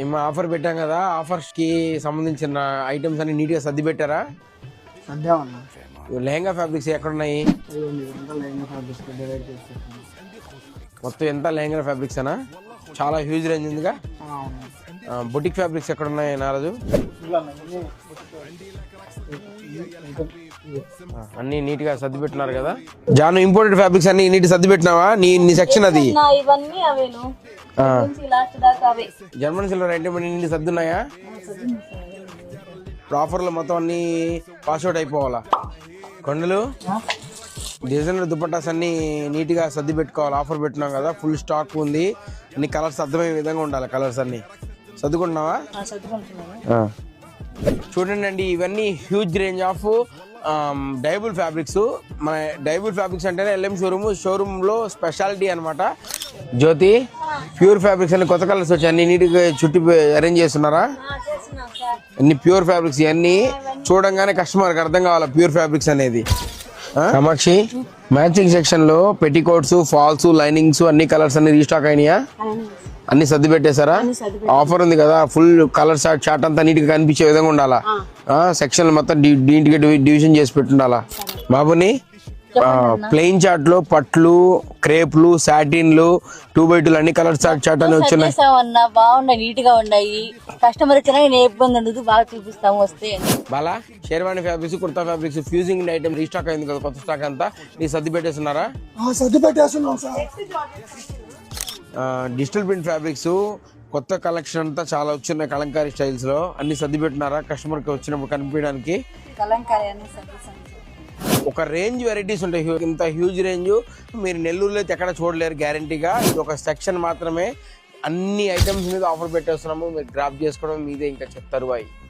ఏమో ఆఫర్ పెట్టాం కదా, ఆఫర్స్ కి సంబంధించిన ఐటమ్స్ అన్ని నీట్ గా సర్ది పెట్టారా? సర్దామన్నా. లెహంగా ఫ్యాబ్రిక్స్ ఎక్కడున్నాయి? మొత్తం ఎంత లెహంగా ఫ్యాబ్రిక్స్ అనా? చాలా హ్యూజ్ రేంజ్ ఉందిగా. బొటిక్ ఫ్యాబ్రిక్స్ ఎక్కడ ఉన్నాయి నారాజు? అన్ని నీట్ గా సర్ది పెట్టినారు కదా. జాను ఇంపోర్టెడ్ ఫ్యాబ్రిక్స్ అన్ని నీట్ సర్ది పెట్టినావా? నీ సెక్షన్ అది. జర్మన్ సిల్వర్ ఐటమ్ అన్ని సర్దున్నాయా? ఆఫర్లు మొత్తం అన్ని పాస్అవుట్ అయిపోవాలా? కొండలు డిజైనర్ దుపట్టాస్ అన్ని నీట్ గా సర్ది పెట్టుకోవాలి. ఆఫర్ పెట్టినాం కదా, ఫుల్ స్టాక్ ఉంది. అన్ని కలర్స్ అర్థమయ్యే విధంగా ఉండాలి. కలర్స్ అన్ని సర్దుకుంటున్నావా? చూడండి అండి, ఇవన్నీ హ్యూజ్ రేంజ్ ఆఫ్ డైబుల్ ఫ్యాబ్రిక్స్. మన డైబుల్ ఫ్యాబ్రిక్స్ అంటేనే ఎల్ఎం షోరూమ్ లో స్పెషాలిటీ అనమాట. జ్యోతి, ప్యూర్ ఫ్యాబ్రిక్స్ అన్ని కొత్త కలర్స్ వచ్చాయి, అన్ని నీట్ గా చుట్టి అరేంజ్ చేస్తున్నారా? అన్ని ప్యూర్ ఫ్యాబ్రిక్స్, ఇవన్నీ చూడంగానే కస్టమర్కి అర్థం కావాలి ప్యూర్ ఫ్యాబ్రిక్స్ అనేది. కామాక్షి, మ్యాచింగ్ సెక్షన్ లో పెట్టికోట్స్, ఫాల్స్, లైనింగ్స్ అన్ని కలర్స్ అన్ని రీస్టాక్ అయినాయా? అన్ని సర్ది పెట్టేశారా? ఆఫర్ ఉంది కదా, ఫుల్ కలర్ చార్ట్ అంతా నీట్ గా కనిపించే విధంగా ఉండాలా. సెక్షన్ మొత్తం నీట్ గా డివిజన్ చేసి పెట్టుండాలా. బాబుని ప్లెయిన్ చార్ట్ లో పట్లు, క్రేప్లు, సాటిన్లు, 2x2 అన్ని కలర్ చార్ట్ అని వచ్చినాయి. బాగున్నాయి, నీట్ గా ఉన్నాయి. కస్టమర్ వచ్చినా ఏ ఇబ్బంది ఉండదు, బాగా చూపిస్తాము వస్తే. Bala, sherwani fabrics, kurta fabrics fusing item restock అయింది కదా, కొత్త స్టాక్ అంతా నీ సర్ది పెట్టేస్తున్నారా? సర్ది పెట్టేస్తున్నాం సార్. డిజిటల్ ప్రింట్ ఫ్యాబ్రిక్స్ కొత్త కలెక్షన్ అంతా చాలా వచ్చినాయి. కలంకారీ స్టైల్స్ లో అన్ని సర్ది పెట్టినారా కస్టమర్ కి వచ్చినప్పుడు కనిపించడానికి? కలంకారీ అన్ని సర్ది ఒక రేంజ్ వెరైటీస్ ఉంటాయి. ఇంత హ్యూజ్ రేంజ్ మీరు నెల్లూరులో అయితే ఎక్కడ చూడలేరు గ్యారంటీగా. ఇది ఒక సెక్షన్ మాత్రమే. అన్ని ఐటమ్స్ మీద ఆఫర్ పెట్టేస్తున్నాము, మీరు గ్రాప్ చేసుకోవడం మీదే ఇంకా చెప్తారు.